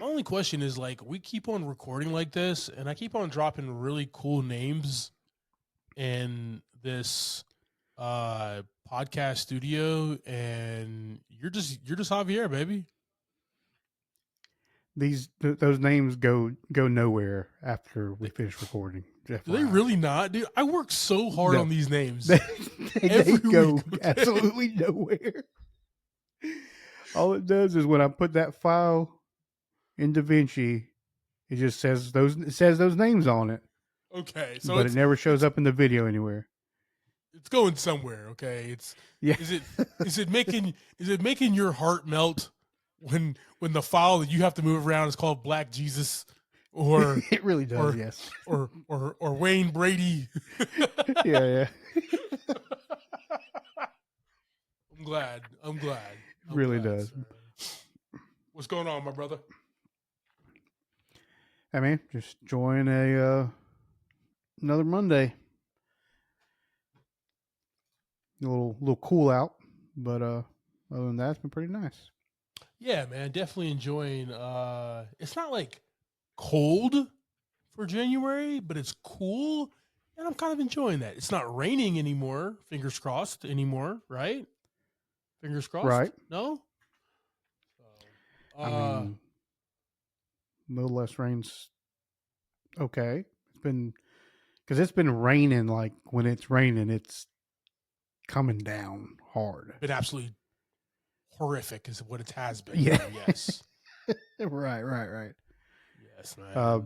My only question is like we keep on recording like this, and I keep on dropping really cool names in this podcast studio, and you're just Javier, baby. Those names go nowhere after we They, finish recording. do they FYI. really not, dude? I work so hard No, on these they, names they every week. go Okay? absolutely nowhere. All it does is when I put that file in DaVinci, it just says those names on it, Okay, so but it never shows it's up in the video anywhere. it's going somewhere. Okay, it's Yeah, is it is it making your heart melt when the file that you have to move around is called Black Jesus or it really does. or Yes. or Wayne Brady? Yeah. I'm glad. I'm glad. It I'm really glad, does. sir. What's going on, my brother? I mean, just enjoying another Monday. A little cool out, but other than that, it's been pretty nice. Yeah, man, definitely enjoying. It's not like cold for January, but it's cool, and I'm kind of enjoying that. It's not raining anymore. Fingers crossed anymore, right? Fingers crossed. Right. No. I mean, a little less rain's okay. It's been raining. Like when it's raining, it's coming down hard. been absolutely horrific, is what it has been. Yeah. Though, yes. Right. Yes, man.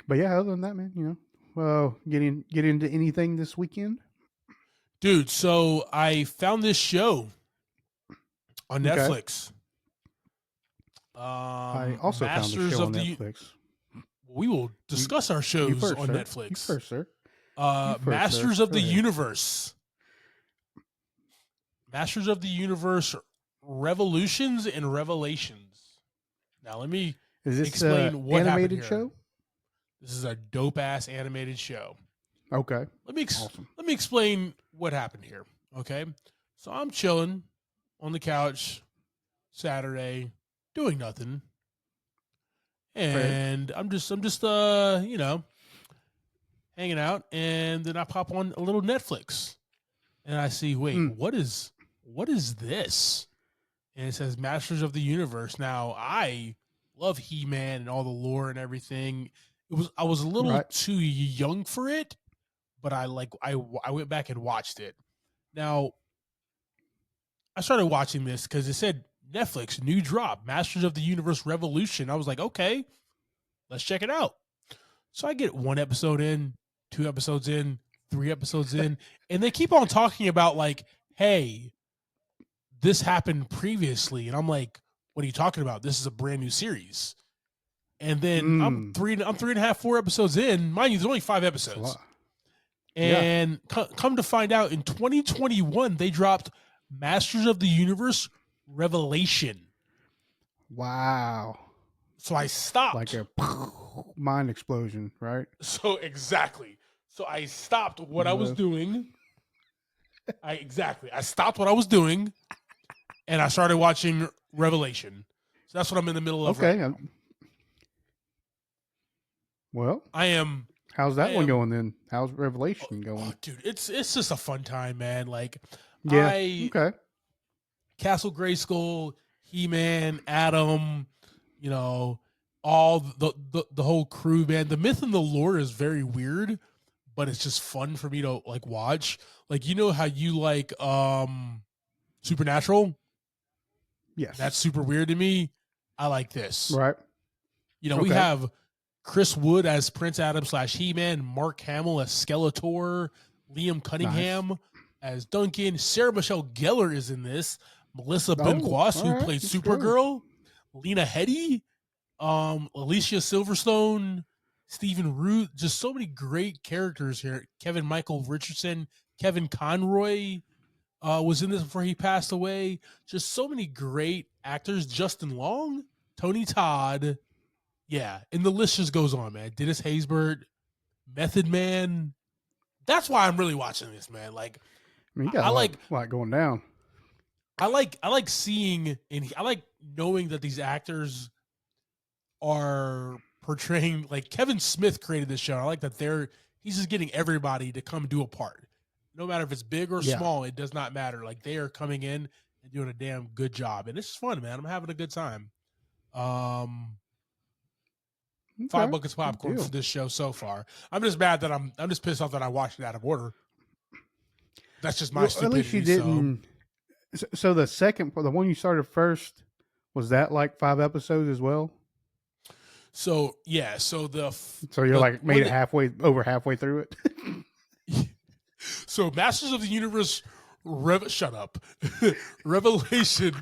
But yeah, other than that, man, well, get into anything this weekend. Dude, so I found this show on Okay. Netflix. I also found a Masters show of on the. Netflix. We will discuss our You shows first, on sir. Netflix. You first, sir. Masters sir. of Go the ahead. Universe. Masters of the Universe Revolutions and Revelations. Now let me Is this explain what animated happened here. show? This is a dope ass animated show. Okay. Awesome. Let me explain what happened here. Okay, so I'm chilling on the couch Saturday, doing nothing, and I'm just hanging out, and then I pop on a little Netflix, and I see, wait, what is this? And it says Masters of the Universe. Now I love He-Man and all the lore and everything. I was a little too young for it, but I went back and watched it. Now I started watching this because it said Netflix new drop Masters of the Universe Revolution. I was like, okay, let's check it out. So I get one episode in, 2 episodes in, 3 episodes in, and they keep on talking about like, hey, this happened previously, and I'm like, what are you talking about? This is a brand new series. And then I'm 3.5, 4 episodes in. Mind you, there's only 5 episodes. And come to find out, in 2021, they dropped Masters of the Universe Revelation. Wow. So I stopped. Like a mind explosion, right? So exactly. So I stopped what I was doing. I stopped what I was doing, and I started watching Revelation. So that's what I'm in the middle of right now. Well, I am. How's that one going then? How's Revelation going? Oh, dude, it's just a fun time, man. Like, okay. Castle Grayskull, He-Man, Adam, all the whole crew, man. The myth and the lore is very weird, but it's just fun for me to like watch. Like, you know how you like Supernatural? Yes. That's super weird to me. I like this. Right. We have Chris Wood as Prince Adam / He-Man, Mark Hamill as Skeletor, Liam Cunningham as Duncan, Sarah Michelle Gellar is in this, Melissa Benoist, who played Supergirl, Lena Headey, Alicia Silverstone, Stephen Root, just so many great characters here. Kevin Michael Richardson, Kevin Conroy was in this before he passed away. Just so many great actors. Justin Long, Tony Todd. Yeah, and the list just goes on, man. Dennis Haysbert, Method Man. That's why I'm really watching this, man. Like, I mean, you got a lot going down. I like seeing, and I like knowing that these actors are portraying, like Kevin Smith created this show. I like that he's just getting everybody to come do a part. No matter if it's big or Yeah. small, it does not matter. Like they are coming in and doing a damn good job. And it's fun, man. I'm having a good time. Um, Okay. 5 buckets of Good popcorn deal. for this show so far. I'm just mad that I'm just pissed off that I watched it out of order. That's just my Well, stupidity. at least you didn't. So the one you started first, was that like 5 episodes as well? So yeah, so So you're like made it over halfway through it. So Masters of the Universe, shut up, Revelation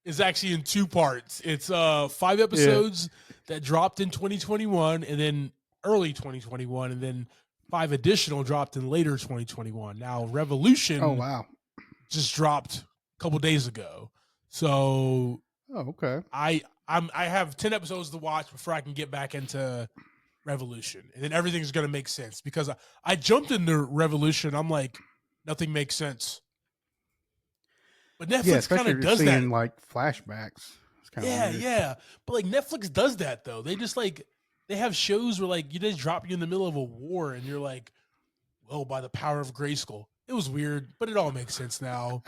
is actually in 2 parts. It's 5 episodes that dropped in 2021, and then early 2021, and then 5 additional dropped in later 2021. Now Revolution, Oh wow, just dropped a couple days ago. So okay. I have 10 episodes to watch before I can get back into Revolution, and then everything's going to make sense, because I jumped into Revolution. I'm like, nothing makes sense. But Netflix kind of does that. Like flashbacks. Yeah. But like Netflix does that though. They just like, they have shows where like you just drop you in the middle of a war and you're like, well, by the power of Grayskull. It was weird, but it all makes sense now.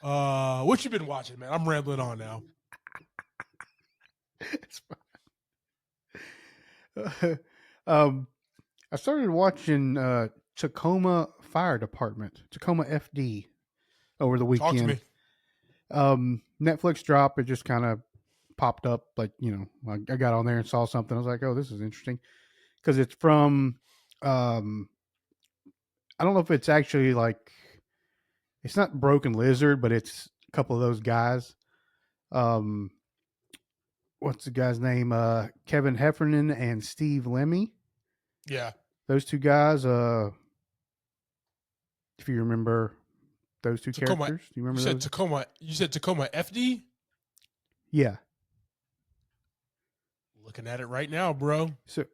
What you been watching, man? I'm rambling on now. I started watching Tacoma Fire Department, Tacoma FD, over the weekend. Talk to me. Netflix drop. It just kind of popped up, like, you know, I got on there and saw something. I was like, oh, this is interesting, because it's from I don't know if it's actually like, it's not Broken Lizard, but it's a couple of those guys. What's the guy's name? Kevin Heffernan and Steve Lemmy. Yeah. Those 2 guys, if you remember those 2 characters. Do you remember those? You said Tacoma FD? Yeah. Looking at it right now, bro. So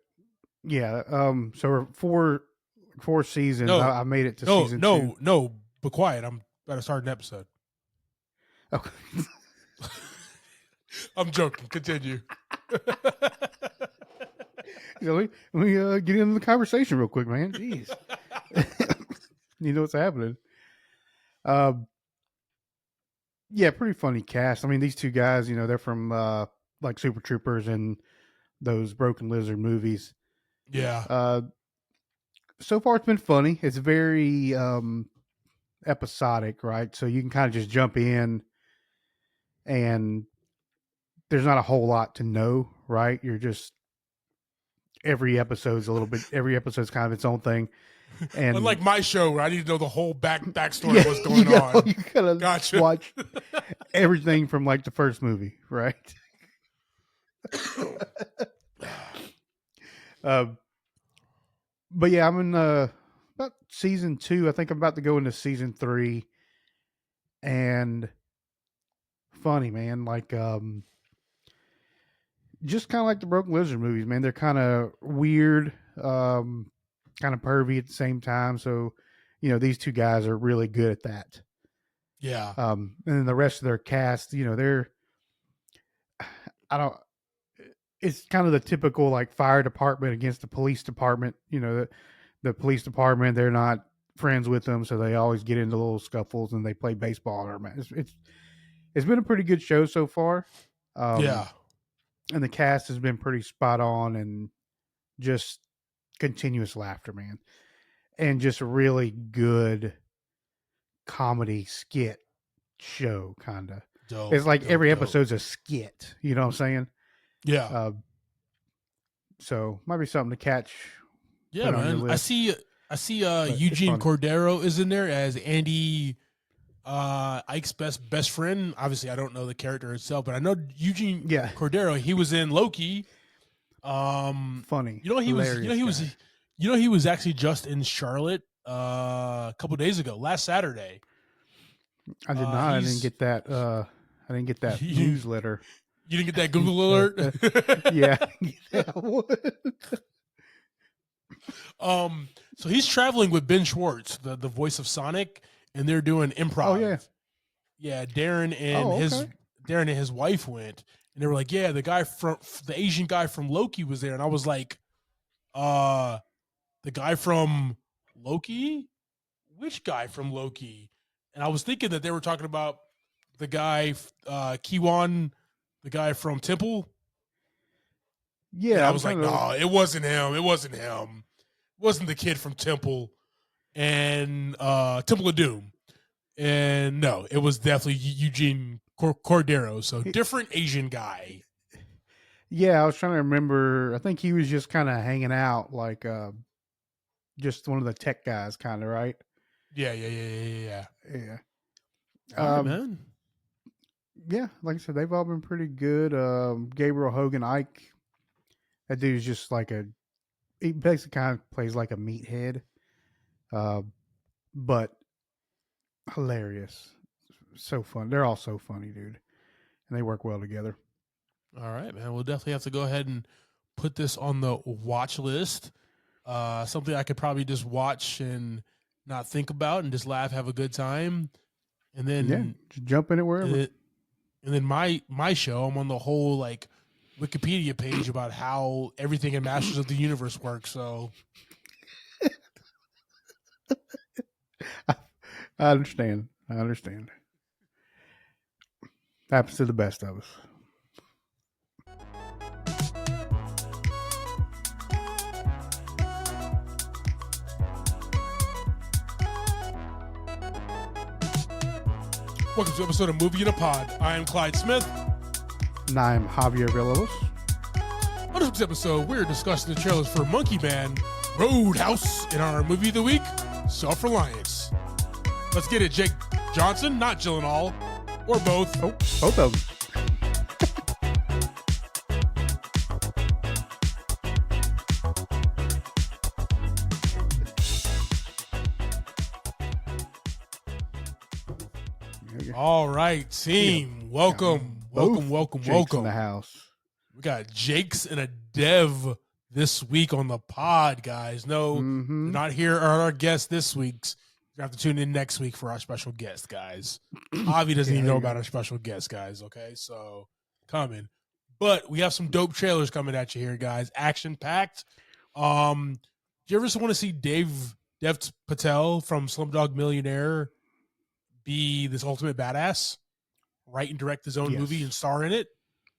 yeah, so 4 seasons. I made it to season 2. No, be quiet. I'm about to start an episode. Okay. I'm joking. Continue. Let me get into the conversation real quick, man. Jeez. You know what's happening. Yeah, pretty funny cast. I mean, these 2 guys, you know, they're from like Super Troopers and those Broken Lizard movies. Yeah. So far it's been funny. It's very episodic, right? So you can kind of just jump in, and there's not a whole lot to know, right? You're just, every episode's kind of its own thing. And unlike my show where I need to know the whole backstory of what's going on. You gotta watch everything from like the first movie, right? But yeah, I'm in about season 2. I think I'm about to go into season 3. And funny, man, like just kind of like the Broken Lizard movies, man. They're kind of weird, kind of pervy at the same time. So, you know, these 2 guys are really good at that. Yeah. And then the rest of their cast, you know, it's kind of the typical like fire department against the police department. You know, the police department, they're not friends with them, so they always get into little scuffles and they play baseball. It's been a pretty good show so far. Yeah. And the cast has been pretty spot on, and just continuous laughter, man. And just a really good comedy skit show, kind of. It's like every episode's a skit. You know what I'm saying? Yeah. So might be something to catch. Yeah, man. I see Eugene Cordero is in there as Andy, Ike's best friend. Obviously, I don't know the character itself, but I know Eugene Cordero. He was in Loki. Funny. He was actually just in Charlotte a couple days ago, last Saturday. I did not. I didn't get that. I didn't get that newsletter. You didn't get that Google alert? Yeah. So he's traveling with Ben Schwartz, the voice of Sonic, and they're doing improv. Oh yeah. Yeah, Darren and his wife went, and they were like, "Yeah, the Asian guy from Loki was there," and I was like, "Uh, the guy from Loki? Which guy from Loki?" And I was thinking that they were talking about the guy, Kiwan, the guy from Temple. And Yeah, I I'm was like, trying to. "No, it wasn't him. It wasn't him. It wasn't the kid from Temple and Temple of Doom." And no, it was definitely Eugene Cordero. So different Asian guy. Yeah, I was trying to remember. I think he was just kind of hanging out, like just one of the tech guys, kind of, right? Yeah. Yeah. All right, Um, man. yeah, like I said, they've all been pretty good. Gabriel Hogan Ike, that dude's just like he basically kind of plays like a meathead, uh, but hilarious. So fun. They're all so funny, dude. And they work well together. All right, man. We'll definitely have to go ahead and put this on the watch list. Something I could probably just watch and not think about and just laugh, have a good time. And Yeah, then just jump in it wherever. and then my show, I'm on the whole like Wikipedia page about how everything in Masters of the Universe works. So I understand. I understand. Happens to the best of us. welcome to episode of Movie in a Pod. I am Clyde Smith. And I'm Javier Villalobos. On this week's episode, we're discussing the trailers for Monkey Man, Roadhouse, in our movie of the week, Self-Reliance. Let's get it, Jake Johnson, not Gyllenhaal, or both. Oh, both of them. All right, team. Welcome. Jake's in the house. We got Jakes and a Dev this week on the pod, guys. No, they're not here are our guests this week's. You have to tune in next week for our special guest, guys. Avi doesn't even know about our special guest, guys. Okay, so coming. But we have some dope trailers coming at you here, guys. Action packed. Do you ever just want to see Dev Patel from Slumdog Millionaire be this ultimate badass, write and direct his own movie and star in it,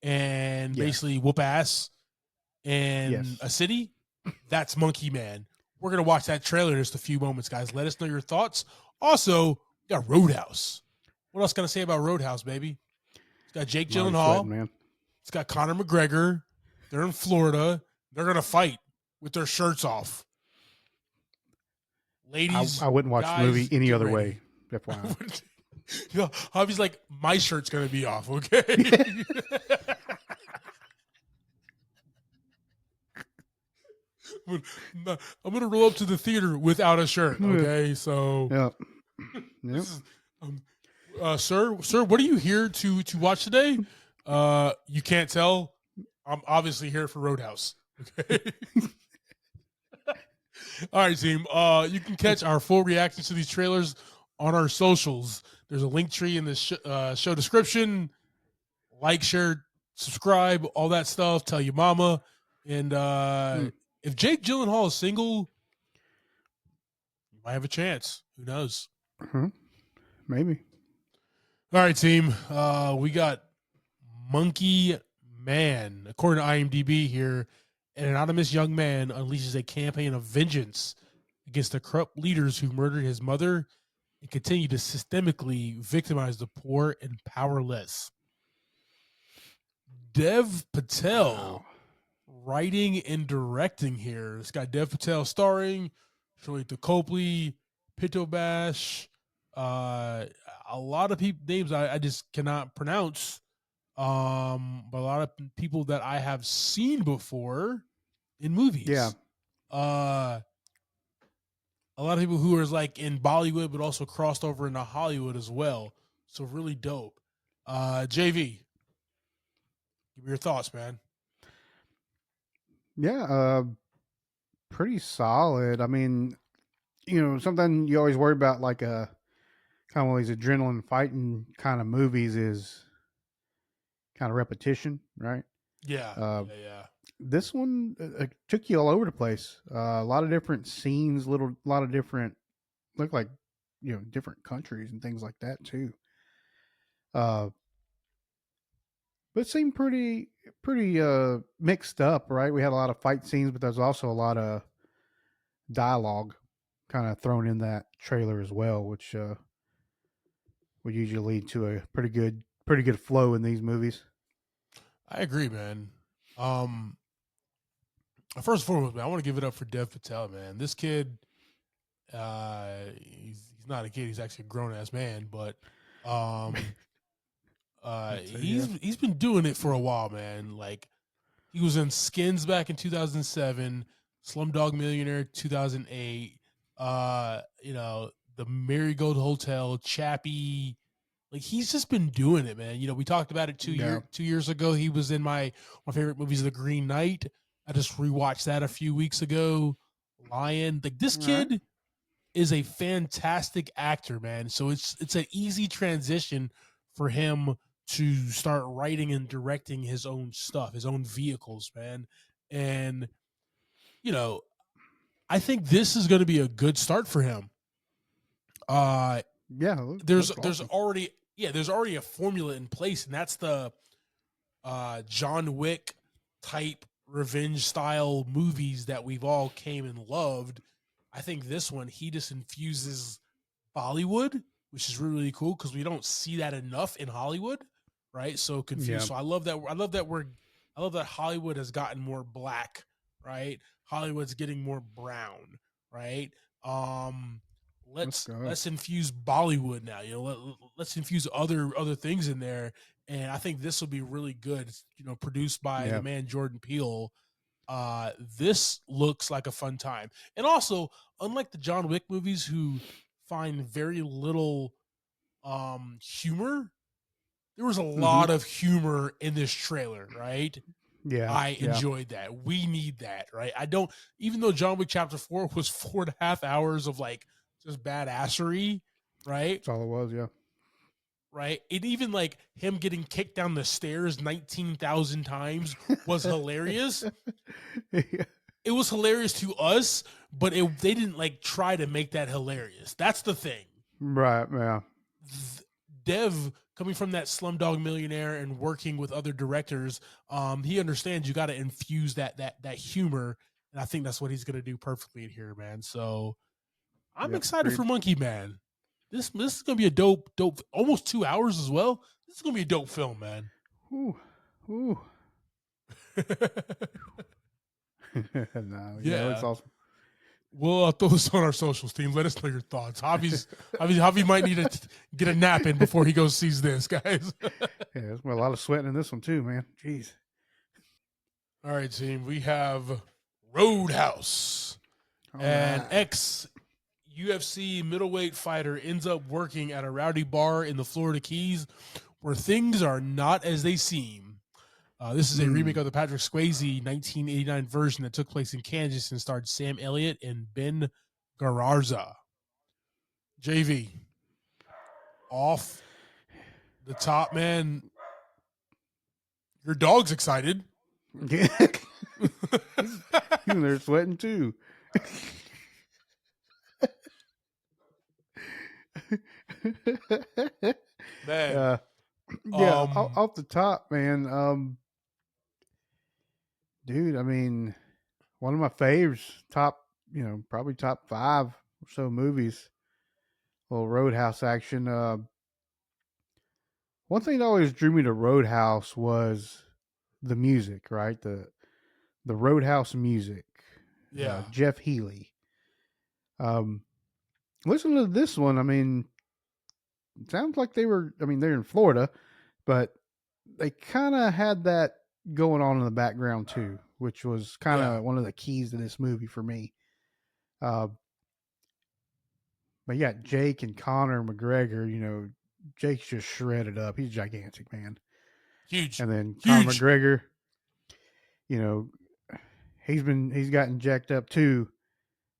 and basically whoop ass in a city? That's Monkey Man. We're going to watch that trailer in just a few moments, guys. Let us know your thoughts. Also, we got Roadhouse. What else can I say about Roadhouse, baby? It's got Jake Gyllenhaal. Man. It's got Conor McGregor. They're in Florida. They're going to fight with their shirts off. Ladies, I wouldn't watch the movie any other way. FYI. You know, Javi's like, my shirt's going to be off, okay? I'm going to roll up to the theater without a shirt, okay? So, sir, what are you here to watch today? You can't tell. I'm obviously here for Roadhouse, okay? All right, team. You can catch our full reactions to these trailers on our socials. There's a link tree in the show description. Like, share, subscribe, all that stuff. Tell your mama. And if Jake Gyllenhaal is single, you might have a chance. Who knows? Maybe. All right, team. We got Monkey Man. According to IMDb here, an anonymous young man unleashes a campaign of vengeance against the corrupt leaders who murdered his mother and continue to systemically victimize the poor and powerless. Dev Patel writing and directing here. It's got Dev Patel starring, Shalita Copley, Pito Bash, a lot of people names I just cannot pronounce. But a lot of people that I have seen before in movies. Yeah. A lot of people who are like in Bollywood, but also crossed over into Hollywood as well. So really dope. JV, give me your thoughts, man. Yeah, pretty solid. I mean, something you always worry about, like a kind of one of these adrenaline fighting kind of movies, is kind of repetition, right? Yeah, Uh, yeah, yeah. this one took you all over the place. A lot of different scenes, a lot of different look like different countries and things like that too. Uh, but it seemed pretty mixed up, right? We had a lot of fight scenes, but there's also a lot of dialogue kind of thrown in that trailer as well, which would usually lead to a pretty good flow in these movies. I agree, man. Um, First and foremost, man, I want to give it up for Dev Patel, man. This kid, he's not a kid; he's actually a grown ass man. But um, I'd say, he's yeah. he's been doing it for a while, man. Like he was in Skins back in 2007, Slumdog Millionaire 2008. The Marigold Hotel, Chappie. Like he's just been doing it, man. We talked about it Yeah. 2 years ago. He was in my favorite movies, The Green Knight. I just rewatched that a few weeks ago. Lion. Like this All right. kid is a fantastic actor, man. So it's an easy transition for him to start writing and directing his own stuff, his own vehicles, man. And you know, I think this is going to be a good start for him. Uh Yeah. there's Looks there's awesome. already there's already a formula in place, and that's the John Wick type revenge style movies that we've all came and loved. I think this one he just infuses Bollywood, which is really, really cool because we don't see that enough in Hollywood, right? So confused. Yeah. So I love that Hollywood has gotten more black, right? Hollywood's getting more brown, right? Um, Let's go. let's infuse Bollywood now. Let's infuse other things in there, and I think this will be really good. Produced by the Yeah. man Jordan Peele. This looks like a fun time, and also unlike the John Wick movies, who find very little humor, there was a Mm-hmm. lot of humor in this trailer, right? Yeah. I Yeah. enjoyed that. We need that, right? I don't, even though John Wick Chapter 4 was 4.5 hours of like just badassery, right? That's all it was. Yeah. Right? And even like him getting kicked down the stairs 19,000 times was hilarious. Yeah. It was hilarious to us, but they didn't like try to make that hilarious. That's the thing. Right. Yeah. Dev, coming from that Slumdog Millionaire and working with other directors, he understands you got to infuse that humor, and I think that's what he's going to do perfectly in here, man. So I'm Yep. excited Agreed. for Monkey Man. This is going to be a dope, almost 2 hours as well. This is going to be a dope film, man. Ooh. Ooh. No. Yeah. It looks Yeah. awesome. We'll throw this on our socials team. Let us know your thoughts. Javi might need to get a nap in before he goes sees this, guys. Yeah. There's a lot of sweating in this one too, man. Jeez. All right, team. We have Roadhouse. All An right. ex UFC middleweight fighter ends up working at a rowdy bar in the Florida Keys where things are not as they seem. This is a remake Hmm. of the Patrick Swayze 1989 version that took place in Kansas and starred Sam Elliott and Ben Gararza. JV, off the top, man. Your dog's excited. Yeah. he's, he's in there sweating too. Man. uh, yeah, Um, off the top, man. Dude, I mean, one of my faves, top, probably top five or so movies. Little Roadhouse action. One thing that always drew me to Roadhouse was the music, right? The Roadhouse music. yeah. Jeff Healey. Um, listen to this one. I mean, it sounds like they were. I mean, they're in Florida, but they kind of had that going on in the background too, which was kind Yeah. of one of the keys to this movie for me. Uh, but yeah, Jake and Connor McGregor, Jake's just shredded up. He's gigantic, man. Huge. And then Conor Huge. McGregor, you know, he's gotten jacked up too,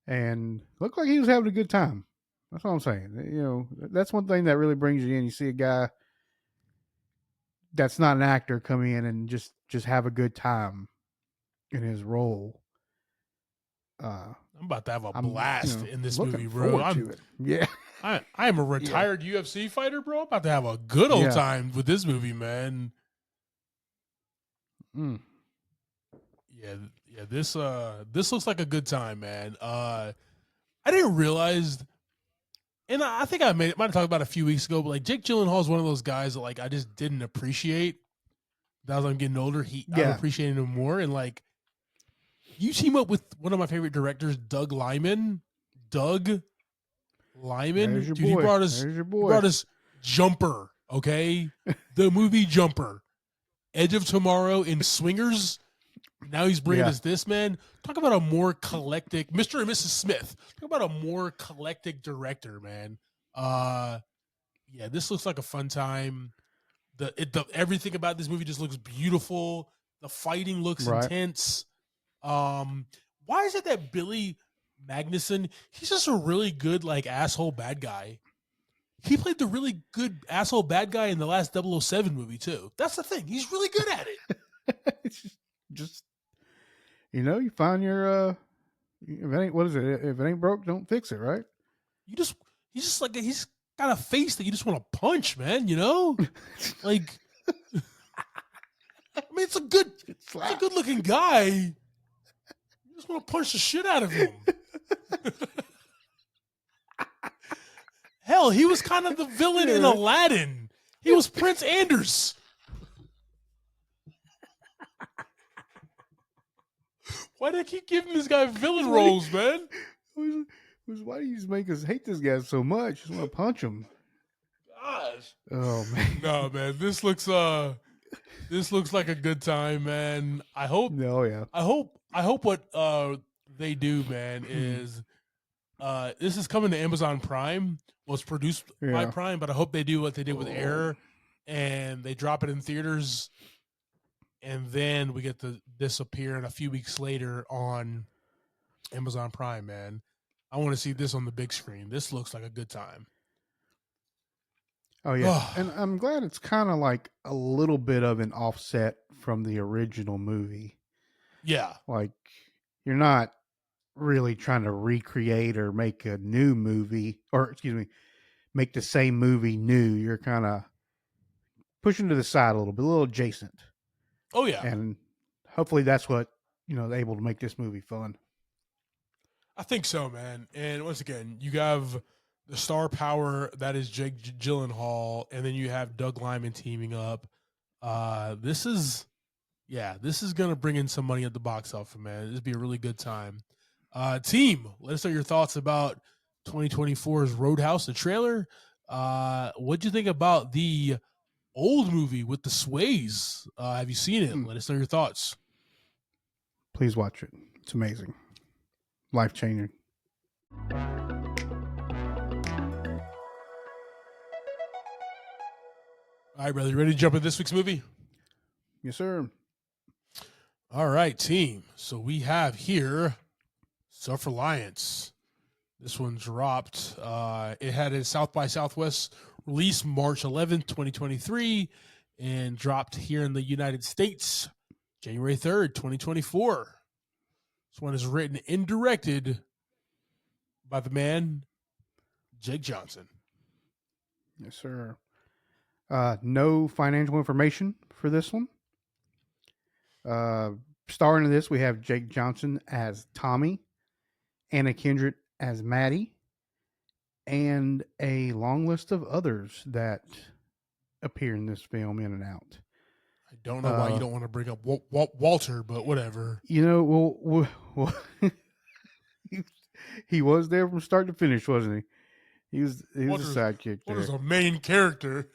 and looked like he was having a good time. That's all I'm saying. That's one thing that really brings you in. You see a guy that's not an actor coming in and just have a good time in his role. I'm about to have a I'm blast in this looking movie, bro. forward to it. Yeah, I am a yeah, retired UFC fighter, bro. I'm about to have a good old yeah. time with this movie, man. Mm. Yeah, yeah. This looks like a good time, man. I didn't realize, and I think I might have talked about it a few weeks ago, but like Jake Gyllenhaal is one of those guys that like I just didn't appreciate. As I'm getting older, I'm Yeah, appreciating him more. And like you team up with one of my favorite directors, Doug Lyman. Doug there's Lyman, your dude, he boy. brought us There's your he boy. brought us Jumper, okay? The movie Jumper, Edge of Tomorrow in Swingers. Now he's bringing Yeah, us this, man. Talk about a more eclectic Mr. and Mrs. Smith. Talk about a more eclectic director, man. Uh yeah, this looks like a fun time. The everything about this movie just looks beautiful. The fighting looks right. intense. Um, why is it that Billy Magnuson, he's just a really good like asshole bad guy. He played the really good asshole bad guy in the last 007 movie too. That's the thing. He's really good at it. It's just you find your if it ain't what is it? If it ain't broke, don't fix it, right? You just he's just like he's got a face that you just want to punch, man, you know? Like I mean it's a good looking guy. You just want to punch the shit out of him. Hell, he was kind of the villain in Yeah. Aladdin. He was Prince Anders. Why do they keep giving this guy villain roles, man? Why do you just make us hate this guy so much? Just want to punch him. Gosh. Oh man. No, man. This looks like a good time, man. No, yeah. I hope what they do, man, is this is coming to Amazon Prime. Well, it's produced by Yeah. Prime, but I hope they do what they did with Air and they drop it in theaters and then we get to disappear in a few weeks later on Amazon Prime, man. I want to see this on the big screen. This looks like a good time. Oh yeah. And I'm glad it's kind of like a little bit of an offset from the original movie. Yeah. Like you're not really trying to recreate or make a new movie or excuse me, make the same movie new. You're kind of pushing to the side a little adjacent. Oh yeah. And hopefully that's what, they're able to make this movie fun. I think so, man. And once again, you have the star power that is Jake Gyllenhaal, and then you have Doug Lyman teaming up. This is gonna bring in some money at the box office, man. This be a really good time. Team, let us know your thoughts about 2024's Roadhouse, the trailer. What'd you think about the old movie with the Sways? Have you seen it? Let us know your thoughts. Please watch it. It's amazing. Life changing. All right, brother. You ready to jump into this week's movie? Yes, sir. All right, team. So we have here Self-Reliance. This one dropped. It had a South by Southwest release March 11th, 2023, and dropped here in the United States January 3rd, 2024. This one is written and directed by the man, Jake Johnson. Yes, sir. No financial information for this one. Starring in this, we have Jake Johnson as Tommy, Anna Kendrick as Maddie, and a long list of others that appear in this film in and out. I don't know why you don't want to bring up Walter, but whatever. He was there from start to finish, wasn't he? He was a sidekick there. Walter's a main character.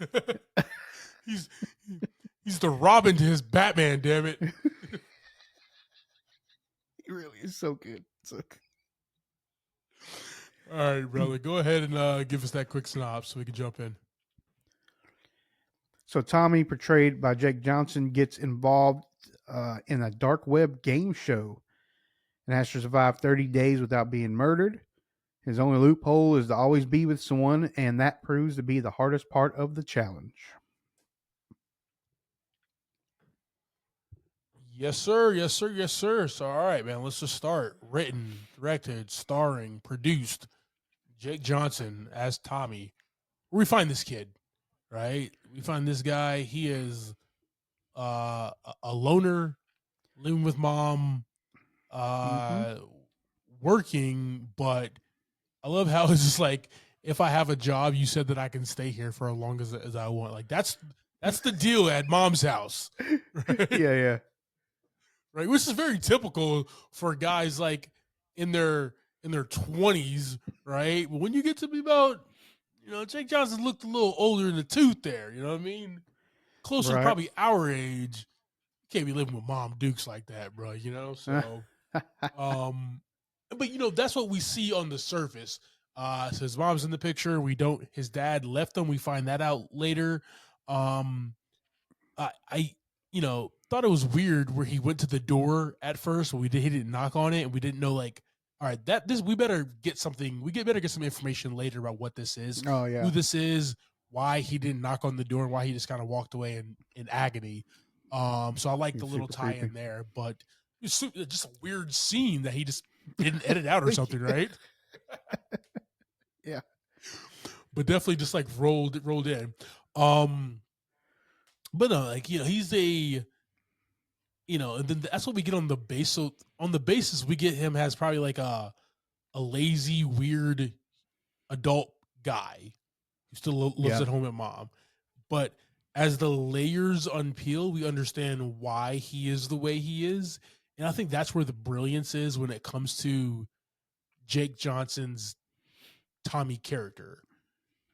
He's the Robin to his Batman, damn it. He really is so good. So good. All right, brother. Go ahead and give us that quick synopsis so we can jump in. So Tommy, portrayed by Jake Johnson, gets involved in a dark web game show and has to survive 30 days without being murdered. His only loophole is to always be with someone, and that proves to be the hardest part of the challenge. Yes, sir. Yes, sir. Yes, sir. So, all right, man. Let's just start. Written, directed, starring, produced. Jake Johnson as Tommy. We find this kid, right? We find this guy. He is a loner, living with mom, Mm-hmm. uh, working. But I love how it's just like, if I have a job, you said that I can stay here for as long as I want. Like that's the deal at mom's house, right? Yeah, yeah. Right, which is very typical for guys like in their 20s, right? But when you get to be about, Jake Johnson looked a little older in the tooth there. You know what I mean? Closer to Right. probably our age. You can't be living with Mom Dukes like that, bro. So, um, but that's what we see on the surface. So his mom's in the picture. We don't. His dad left him. We find that out later. Um, I thought it was weird where he went to the door at first, but he didn't knock on it, and we didn't know, like, all right, that this we better get something. We better get some information later about what this is, Oh yeah. who this is, why he didn't knock on the door, and why he just kind of walked away in agony. So I like the He's little super tie creepy. in there, but it's just a weird scene that he just didn't edit out or something, right? Yeah. But definitely just like rolled in. Um, but no, like he's a and then that's what we get on the base. So on the basis, we get him has probably like a lazy, weird adult guy who still lives Yeah. at home at mom. But as the layers unpeel, we understand why he is the way he is, and I think that's where the brilliance is when it comes to Jake Johnson's Tommy character.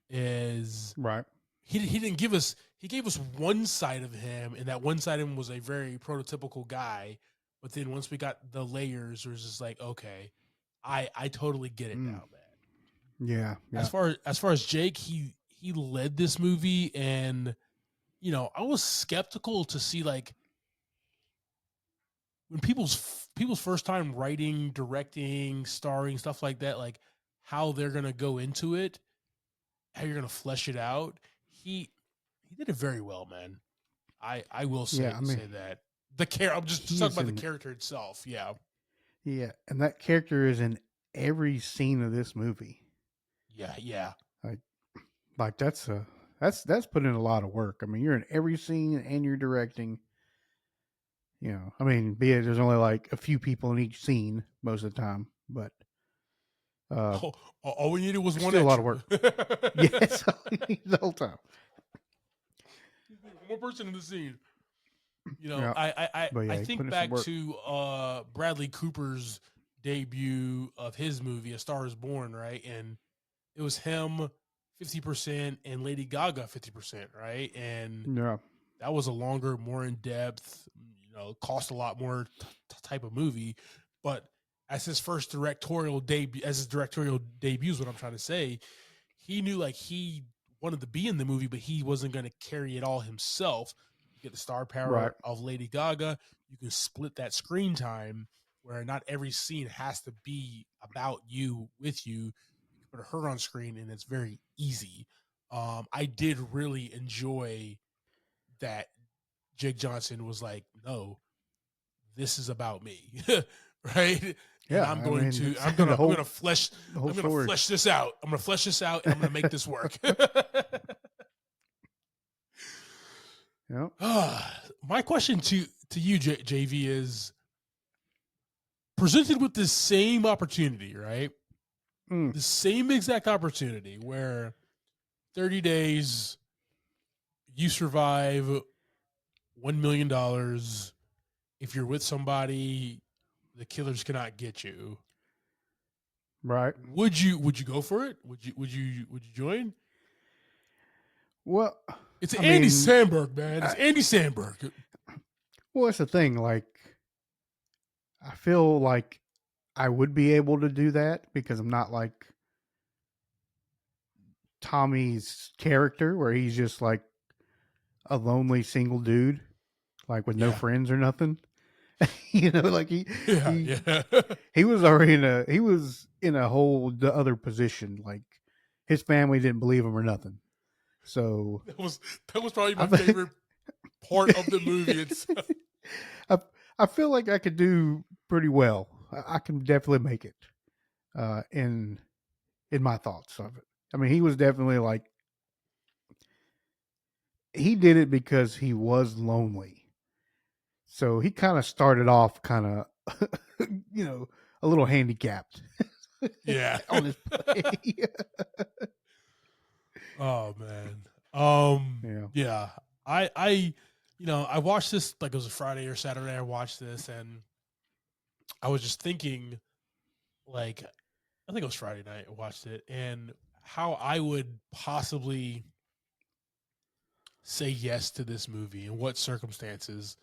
Is Right. he didn't give us he gave us one side of him, and that one side of him was a very prototypical guy. But then once we got the layers, it was just like, okay, I totally get it now, man. Yeah. Yeah. As far as Jake, he led this movie, and I was skeptical to see, like, when people's first time writing, directing, starring, stuff like that, like how they're gonna go into it, how you're gonna flesh it out. He did it very well, man. I will Yeah. I mean, say that the care. I'm just he talking is about the in. character itself. Yeah, Yeah, and that character is in every scene of this movie. yeah. Like, that's put in a lot of work. I mean, you're in every scene and you're directing. I mean, be it there's only like a few people in each scene most of the time, but uh, All we needed was it's one still a lot of extra. work. Yes, the whole time. One person in the scene. Yeah, but I yeah, he put think in some back work. to Bradley Cooper's debut of his movie, A Star Is Born, right? And it was him 50% and Lady Gaga 50%, right? And Yeah, that was a longer, more in depth, cost a lot more type of movie. But as his directorial debut, is what I'm trying to say, he knew, like, he wanted to be in the movie, but he wasn't going to carry it all himself. You get the star right. power of Lady Gaga. You can split that screen time where not every scene has to be about you with you. You can put her on screen, and it's very easy. I did really enjoy that Jake Johnson was like, no, this is about me. Right. And Yeah, I mean, it's the I'm whole gonna flesh the whole story. this out. I'm gonna flesh this out, and I'm gonna make this work. Yeah. My question to you, JV, is presented with the same opportunity, right? Mm, The same exact opportunity where 30 days you survive $1 million. If you're with somebody, the killers cannot get you. right. Would you go for it? Would you join? Well, It's I Andy mean, Samberg, man. It's I, Andy Samberg. well, that's the thing. Like, I feel like I would be able to do that because I'm not like Tommy's character, where he's just like a lonely single dude, like with no Yeah, friends or nothing. Like yeah, he yeah. he was already in a whole the other position. Like his family didn't believe him or nothing. So that was that was probably I my favorite part of the movie itself. I, I feel like I could do pretty well. I can definitely make it. In my thoughts of it. I mean, he was definitely like he did it because he was lonely. So he kind of started off kind of, a little handicapped Yeah. on his play. Oh man. Yeah. Yeah. I watched this like it was a Friday or Saturday. I watched this and I was just thinking, like, I think it was Friday night. I watched it and how I would possibly say yes to this movie and what circumstances.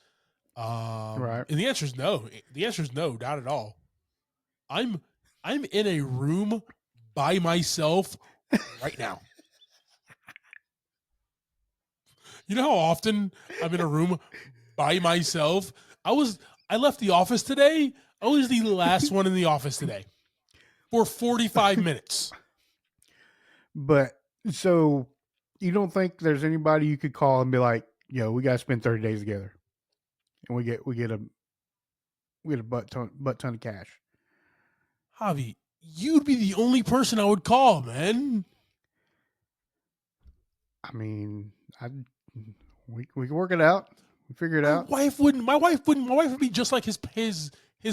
Right. And the answer is no. The answer is no, not at all. I'm I'm in a room by myself right now. You know how often I'm in a room by myself? I left the office today. I was the last one in the office today for 45 minutes. But so you don't think there's anybody you could call and be like, yo, we gotta spend 30 days together. And we get a butt ton of cash. Javi, you'd be the only person I would call, man. I mean, we can work it out. We figure it out. My wife would be just like his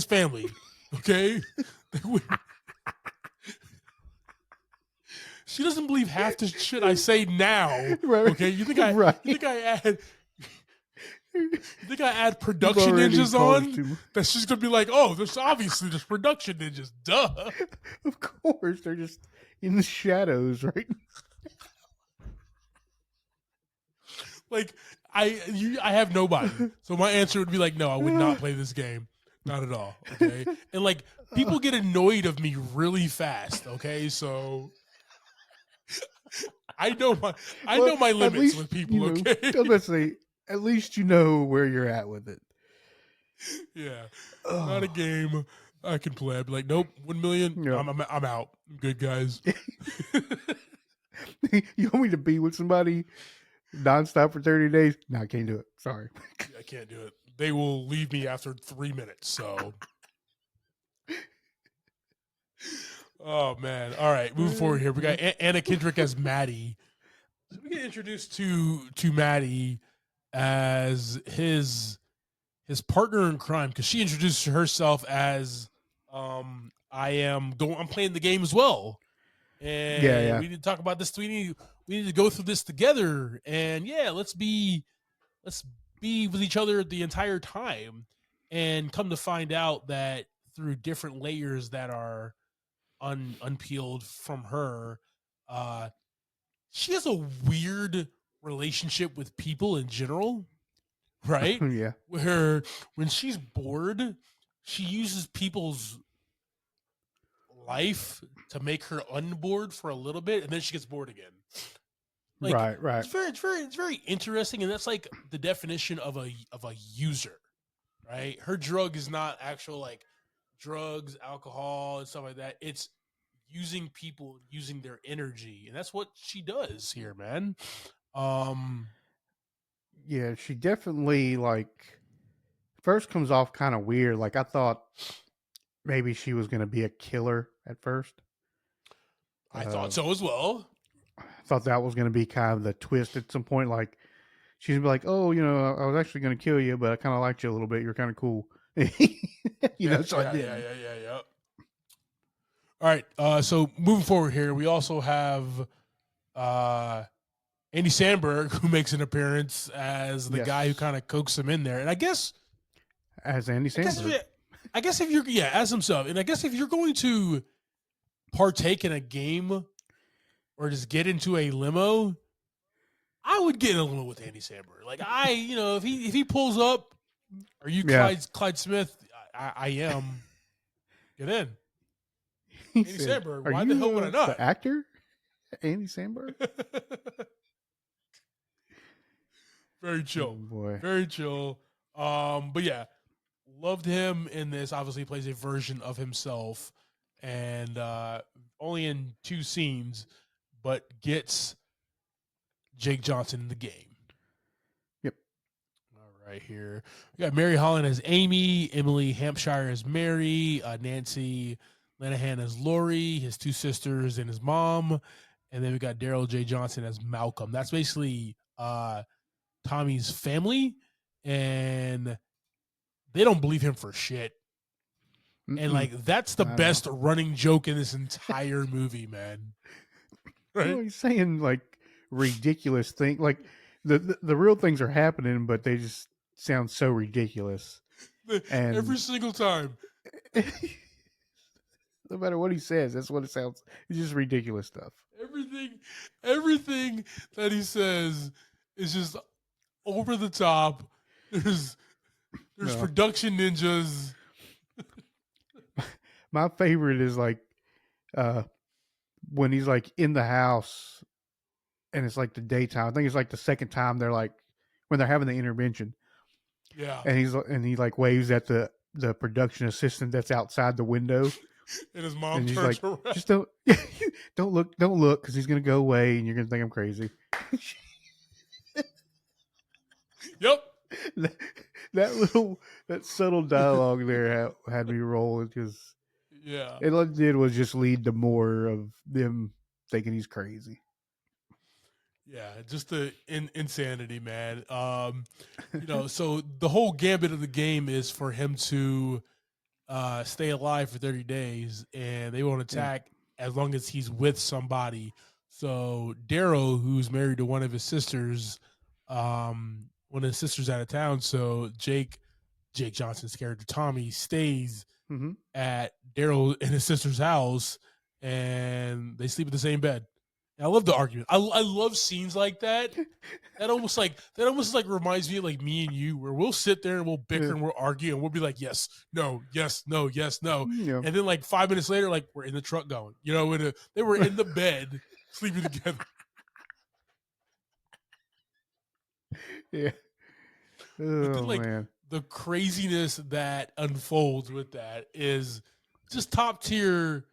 family. Okay? She doesn't believe half the shit I say now. Right. Okay? Right. You think I add production ninjas on? That's just gonna be like, oh, there's production ninjas. Duh. Of course, they're just in the shadows, right? Like I have nobody. So my answer would be like, no, I would not play this game. Not at all. Okay. And like people get annoyed of me really fast. Okay. So I know my limits least, with people, okay? I was about to say, at least you know where you're at with it. Yeah. Not a game I can play. I'd be like, nope, 1 million. Yeah. I'm out. I'm good, guys. You want me to be with somebody nonstop for 30 days? No, I can't do it. Sorry. I can't do it. They will leave me after 3 minutes. So oh man. All right, moving forward here. We got Anna Kendrick as Maddie. So we get introduced to Maddie as his partner in crime because she introduced herself as I'm playing the game as well. And Yeah. we need to talk about this. We need to go through this together. And yeah, let's be with each other the entire time. And come to find out that through different layers that are unpeeled from her, she has a weird relationship with people in general, right? Yeah. Where when she's bored, she uses people's life to make her unbored for a little bit, and then she gets bored again. Like, right. It's very interesting, and that's like the definition of a user, right? Her drug is not actual like drugs, alcohol, and stuff like that. It's using people, using their energy, and that's what she does here, man. Yeah, she definitely like first comes off kind of weird. Like I thought maybe she was going to be a killer at first. I thought so as well. I thought that was going to be kind of the twist at some point. Like she's like, "Oh, I was actually going to kill you, but I kind of liked you a little bit. You're kind of cool." So I did. Yeah. All right. So moving forward here, we also have Andy Samberg, who makes an appearance as the guy who kind of coaxes him in there, and I guess as Andy Samberg. I guess if you're as himself, and I guess if you're going to partake in a game or just get into a limo, I would get in a limo with Andy Samberg. Like if he pulls up, are you Clyde Smith? I am. Get in. Andy Samberg. Why the hell would I not? The actor, Andy Samberg. Very chill. Oh, boy. Very chill. But yeah, loved him in this. Obviously, he plays a version of himself, and only in 2 scenes, but gets Jake Johnson in the game. Yep. All right here. We got Mary Holland as Amy, Emily Hampshire as Mary, Nancy Lanahan as Lori, his two sisters, and his mom. And then we got Daryl J. Johnson as Malcolm. That's basically Tommy's family, and they don't believe him for shit. And like that's the best running joke in this entire movie, man. Right? Well, he's saying like ridiculous things. Like the real things are happening, but they just sound so ridiculous. And every single time, no matter what he says, that's what it sounds. It's just ridiculous stuff. Everything that he says is just over the top. There's production ninjas. My favorite is like when he's like in the house and it's like the daytime. I think it's like the second time they're like when they're having the intervention. Yeah. And he like waves at the production assistant that's outside the window. And his mom turns like, around. Just don't look, because he's gonna go away and you're gonna think I'm crazy. Yep. That subtle dialogue there had me rolling because it all it did was just lead to more of them thinking he's crazy. Yeah, just the insanity, man. So the whole gambit of the game is for him to stay alive for 30 days, and they won't attack as long as he's with somebody. So Daryl, who's married to one of his sisters, one of his sisters out of town, so Jake Johnson's character Tommy stays at Daryl and his sister's house, and they sleep in the same bed. And I love the argument. I love scenes like that. That almost like reminds me of like me and you, where we'll sit there and we'll bicker and we'll argue and we'll be like, yes, no, yes, no, yes, no. Yeah. And then like 5 minutes later, like we're in the truck going, they were in the bed sleeping together. Yeah. Oh, then, like, man. The craziness that unfolds with that is just top tier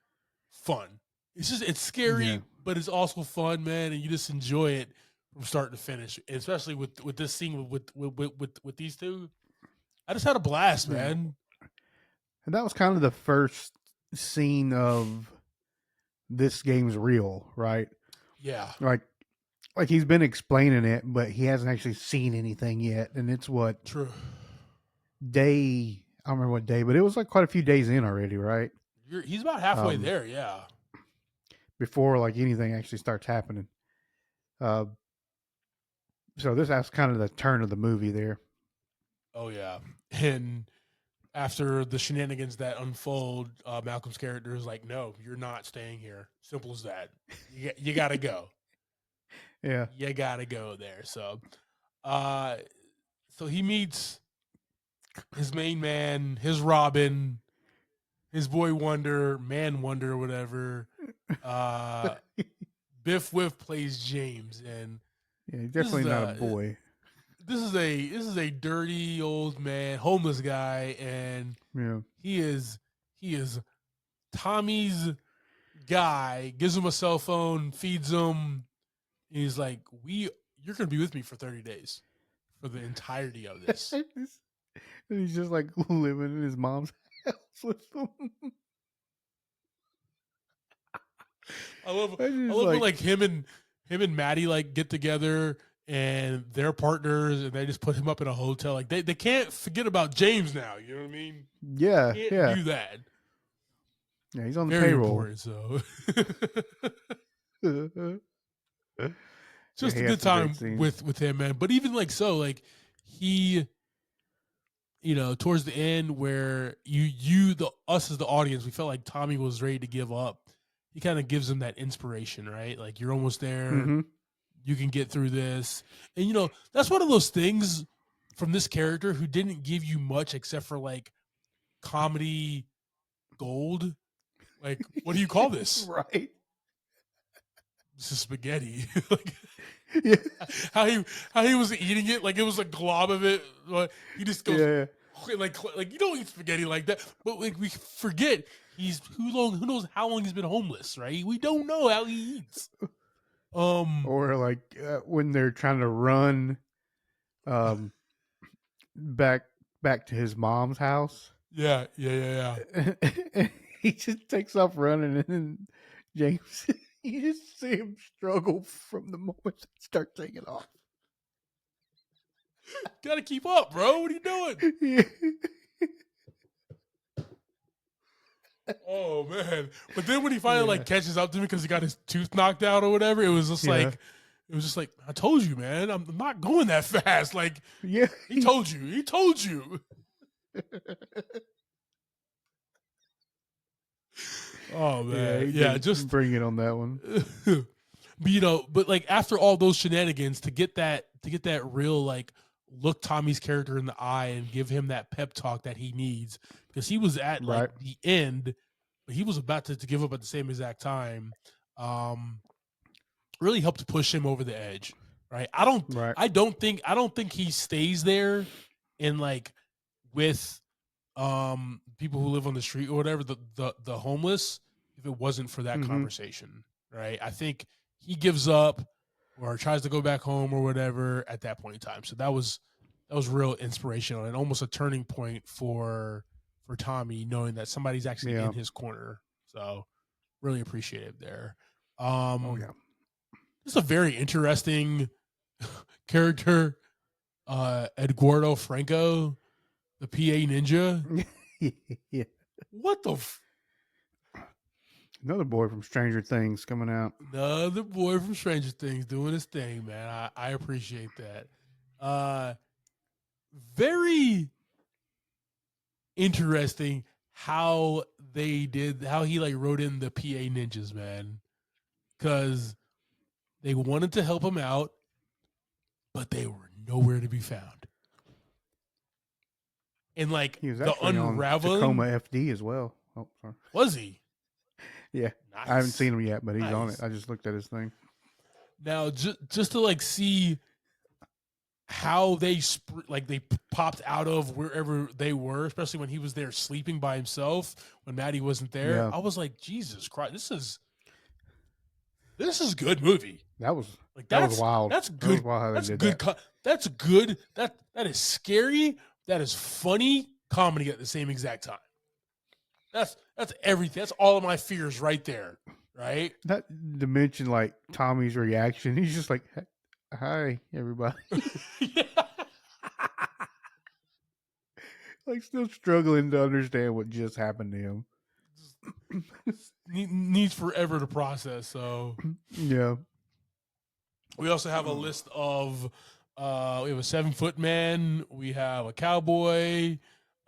fun. It's scary, but it's also fun, man, and you just enjoy it from start to finish. And especially with this scene with these two, I just had a blast, man. And that was kind of the first scene of this game's real, right? Yeah. Like he's been explaining it, but he hasn't actually seen anything yet. And it's what true day? I don't remember what day, but it was like quite a few days in already, right? He's about halfway there, yeah. Before like anything actually starts happening. So that's kind of the turn of the movie there. Oh yeah, and after the shenanigans that unfold, Malcolm's character is like, "No, you're not staying here. Simple as that. You got to go." Yeah, you gotta go there. So he meets his main man, his Robin, his boy Wonder, Man Wonder, or whatever. Biff Whiff plays James, and he's definitely not a boy. This is a dirty old man, homeless guy, and he is Tommy's guy. Gives him a cell phone, feeds him. He's like, you're going to be with me for 30 days for the entirety of this. And he's just like living in his mom's house with them. I love when like him and Maddie like get together and they're partners and they just put him up in a hotel. Like they can't forget about James now. You know what I mean? Yeah. Can't do that. Yeah, he's on the Very payroll. Important, so. Just a good time with him, man. But even like so, like he, towards the end where us as the audience, we felt like Tommy was ready to give up. He kind of gives him that inspiration, right? Like you're almost there. Mm-hmm. You can get through this. And that's one of those things from this character who didn't give you much except for like comedy gold. Like, what do you call this? Right. This is spaghetti. Like, how he was eating it, like it was a glob of it. He just goes like you don't eat spaghetti like that. But like we forget who knows how long he's been homeless, right? We don't know how he eats. Or like when they're trying to run, back to his mom's house. Yeah. He just takes off running, and then James, you just see him struggle from the moment they start taking off. Gotta keep up, bro. What are you doing? Yeah. Oh man! But then when he finally like catches up to me because he got his tooth knocked out or whatever, it was just like, I told you, man, I'm not going that fast. Like, yeah, he told you. He told you. Oh man, yeah, just bring it on that one. But but like after all those shenanigans, to get that real like look Tommy's character in the eye and give him that pep talk that he needs, because he was at like the end, but he was about to give up at the same exact time. Really helped push him over the edge, right? I don't think he stays there and like with people who live on the street or whatever, the homeless, if it wasn't for that conversation, right? I think he gives up or tries to go back home or whatever at that point in time. So that was real inspirational and almost a turning point for Tommy, knowing that somebody's actually in his corner. So really appreciative there. Just a very interesting character, Eduardo Franco, the PA ninja. Yeah. What the? Another boy from Stranger Things coming out. Another boy from Stranger Things doing his thing, man. I appreciate that. Very interesting how he like wrote in the PA ninjas, man. Because they wanted to help him out, but they were nowhere to be found. And like he was the unraveling, on Tacoma FD as well. Oh, sorry. Was he? Yeah, nice. I haven't seen him yet, but he's on it. I just looked at his thing. Now, just to like see how they they popped out of wherever they were, especially when he was there sleeping by himself when Maddie wasn't there. Yeah. I was like, Jesus Christ, this is a good movie. That was wild. That's good. That wild that's good. That's good. That is scary. That is funny comedy at the same exact time. That's everything. That's all of my fears right there. Right. Not to mention like Tommy's reaction. He's just like, "Hi, everybody." Like still struggling to understand what just happened to him. Needs forever to process. So yeah. We also have a list of. We have a 7-foot man. We have a cowboy.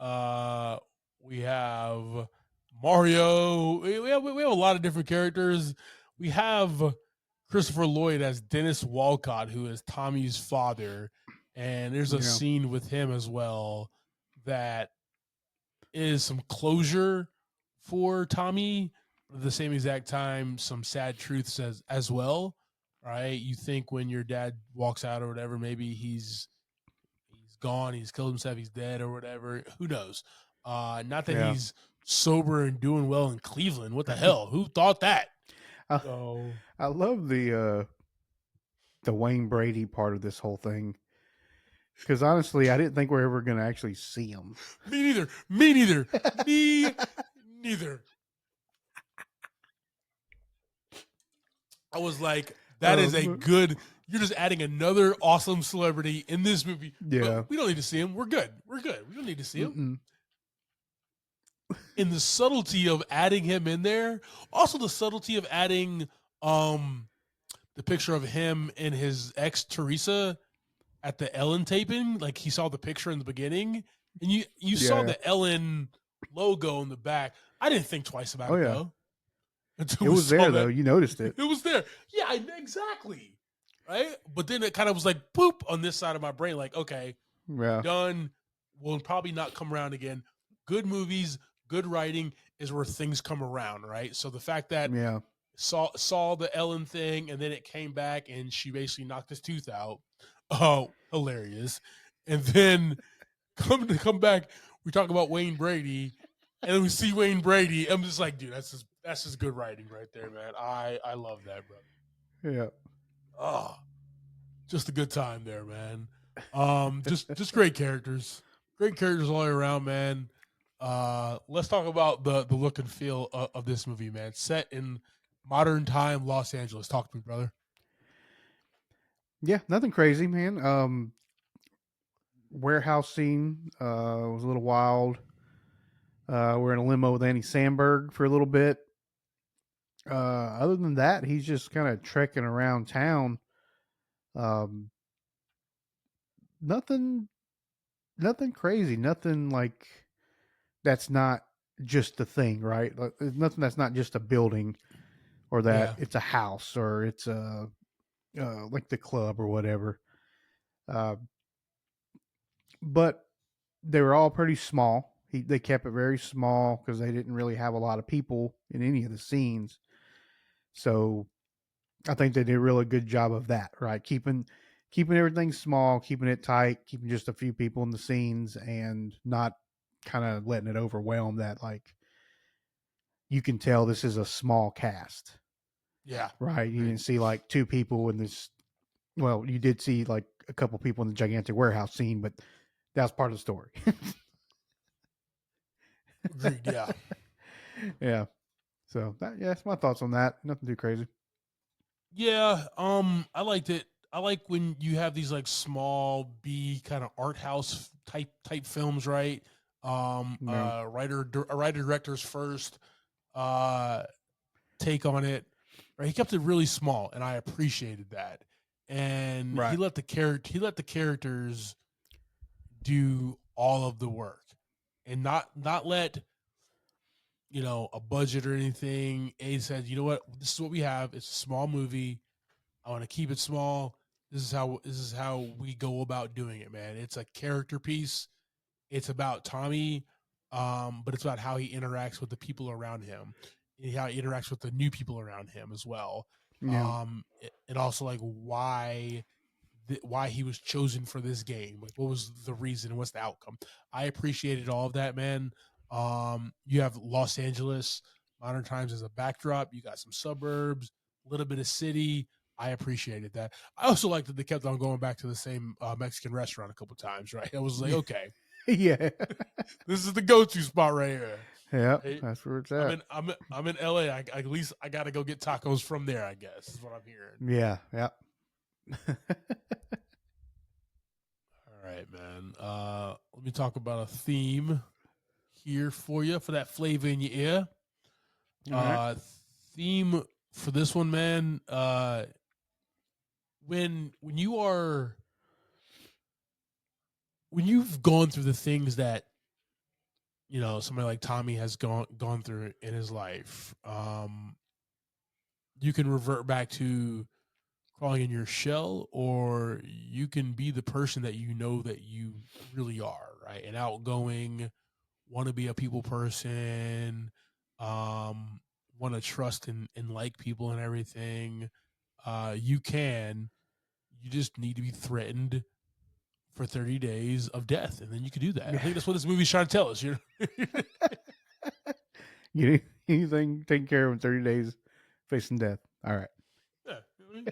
We have Mario. We have a lot of different characters. We have Christopher Lloyd as Dennis Walcott, who is Tommy's father, and there's a scene with him as well that is some closure for Tommy. But at the same exact time, some sad truths as well. Right? You think when your dad walks out or whatever, maybe he's gone, he's killed himself, he's dead or whatever. Who knows? Not that he's sober and doing well in Cleveland. What the hell? Who thought that? I love the Wayne Brady part of this whole thing. Because honestly, I didn't think we're ever going to actually see him. Me neither. Me neither. I was like, that is a good. You're just adding another awesome celebrity in this movie. Yeah. But we don't need to see him. We're good. We don't need to see him. In the subtlety of adding him in there. Also the subtlety of adding the picture of him and his ex Teresa at the Ellen taping. Like he saw the picture in the beginning. And you saw the Ellen logo in the back. I didn't think twice about it though. It was there though. You noticed it. It was there. Yeah, exactly. Right? But then it kind of was like boop on this side of my brain. Like, okay, done. Will probably not come around again. Good movies, good writing is where things come around, right? So the fact that saw the Ellen thing and then it came back and she basically knocked his tooth out. Oh, hilarious. And then come back, we talk about Wayne Brady, and then we see Wayne Brady. I'm just like, dude, that's just good writing right there, man. I love that, brother. Yeah. Oh, just a good time there, man. Just great characters. Great characters all the way around, man. Let's talk about the look and feel of this movie, man. Set in modern time Los Angeles. Talk to me, brother. Yeah, nothing crazy, man. Warehouse scene was a little wild. We're in a limo with Andy Samberg for a little bit. Other than that, he's just kind of trekking around town. Um, nothing, nothing crazy. Nothing like that's not just the thing, right? Like, there's nothing that's not just a building or that Yeah, it's a house or it's a like the club or whatever. Uh, but they were all pretty small. They kept it very small because they didn't really have a lot of people in any of the scenes. So I think they did a really good job of that, right? Keeping everything small, keeping it tight, keeping just a few people in the scenes, and not kind of letting it overwhelm that. Like you can tell this is a small cast, yeah. right? You Agreed. didn't see like two people in this. Well, you did see like a couple people in the gigantic warehouse scene, but that's part of the story. Agreed. Yeah. Yeah. So that's my thoughts on that. Nothing too crazy. Yeah, I liked it. I like when you have these like small B kind of art house type films, right? No. Writer director's first uh take on it. Right, he kept it really small, and I appreciated that. And Right. he let the characters do all of the work, and not let a budget or anything. A said, you know what, this is what we have. It's a small movie. I want to keep it small. This is how we go about doing it, man. It's a character piece. It's about Tommy, but it's about how he interacts with the people around him, and how he interacts with the new people around him as well. Yeah. And also like why he was chosen for this game. Like what was the reason and what's the outcome. I appreciated all of that, man. You have Los Angeles, modern times as a backdrop. You got some suburbs, a little bit of city. I appreciated that. I also liked that they kept on going back to the same Mexican restaurant a couple times, right? I was like, okay, Yeah. this is the go-to spot right here. Yeah. Right? That's where it's at. I'm in LA. At least I got to go get tacos from there. I guess is what I'm hearing. Yeah. Yeah. All right, man. Let me talk about a theme here for you for that flavor in your ear. All right. Theme for this one, man. When you are when you've gone through the things that somebody like Tommy has gone through in his life, you can revert back to crawling in your shell, or you can be the person that you know that you really are, right? An outgoing, want to be a people person, want to trust and like people and everything. You can. You just need to be threatened for 30 days of death, and then you can do that. I think that's what this movie's trying to tell us. You anything taken care of in 30 days facing death. All right. Yeah, I mean,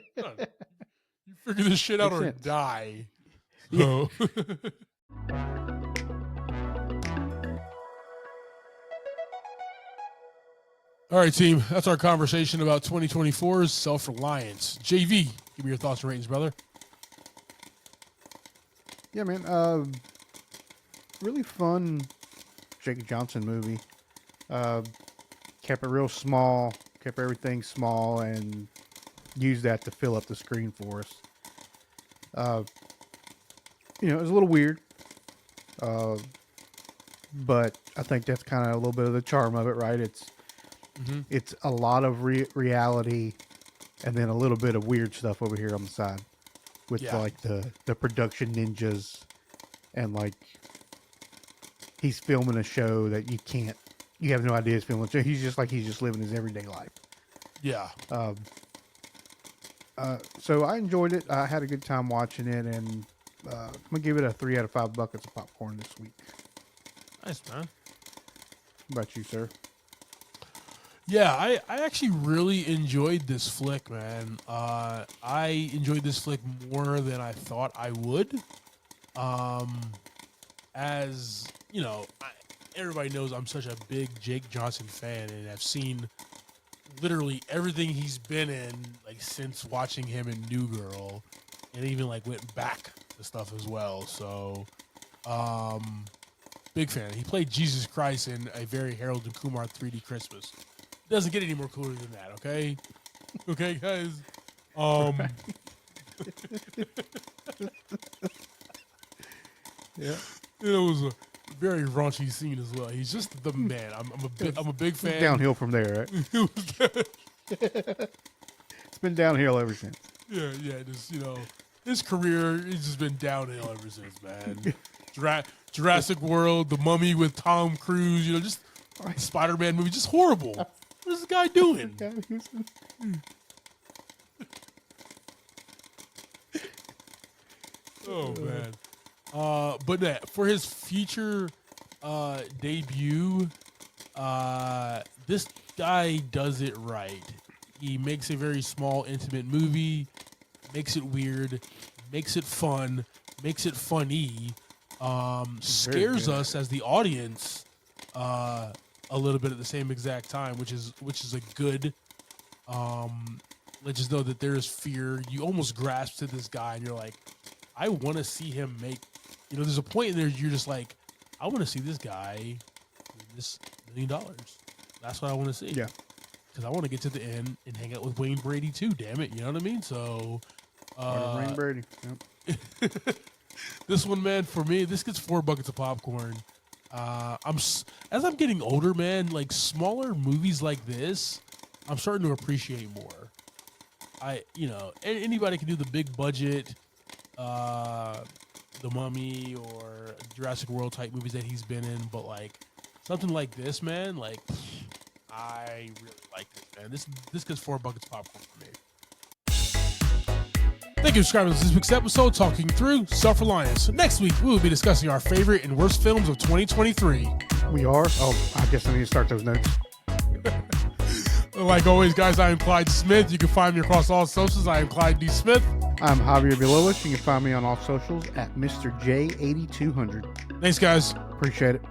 you figure this shit out Makes or sense. die. Yeah. So. All right, team. That's our conversation about 2024's Self-Reliance. JV, give me your thoughts and ratings, brother. Yeah, man. Really fun Jake Johnson movie. Kept it real small, kept everything small, and used that to fill up the screen for us. Uh, it was a little weird, uh, but I think that's kind of a little bit of the charm of it, right? It's a lot of reality, and then a little bit of weird stuff over here on the side, with like the production ninjas, and like he's filming a show that you have no idea he's filming. So he's just living his everyday life. Yeah. So I enjoyed it. I had a good time watching it, and I'm gonna give it a 3 out of 5 buckets of popcorn this week. Nice, man. What about you, sir? Yeah, I actually really enjoyed this flick, man. I enjoyed this flick more than I thought I would. As you know, everybody knows I'm such a big Jake Johnson fan, and I've seen literally everything he's been in, like since watching him in New Girl, and even like went back to stuff as well. So, big fan. He played Jesus Christ in a very Harold and Kumar 3D Christmas. Doesn't get any more cooler than that, okay? Okay, guys. Yeah. It was a very raunchy scene as well. He's just the man. I'm a big fan. It's downhill from there, right? It's been downhill ever since. Yeah. Just his career has just been downhill ever since, man. Jurassic World, The Mummy with Tom Cruise, just the Spider-Man movie, just horrible. What is this guy doing? Oh man. But for his feature debut, this guy does it right. He makes a very small, intimate movie, makes it weird, makes it fun, makes it funny, scares us as the audience a little bit at the same exact time, which is a good. Let us know that there is fear. You almost grasp to this guy, and you're like, I want to see him make. There's a point in there you're just like, I want to see this guy win this $1 million. That's what I want to see. Yeah. Because I want to get to the end and hang out with Wayne Brady too. Damn it, you know what I mean? So, Wayne Brady. Yep. This one, man, for me, this gets 4 buckets of popcorn. As I'm getting older, man, like smaller movies like this, I'm starting to appreciate more. Anybody can do the big budget, The Mummy or Jurassic World type movies that he's been in, but like something like this, man, like I really like this, man. This gets 4 buckets of popcorn for me. Thank you for subscribing to this week's episode, talking through Self-Reliance. Next week, we will be discussing our favorite and worst films of 2023. We are? Oh, I guess I need to start those notes. Like always, guys, I am Clyde Smith. You can find me across all socials. I am Clyde D. Smith. I'm Javier Vilolis. You can find me on all socials at Mr. J8200. Thanks, guys. Appreciate it.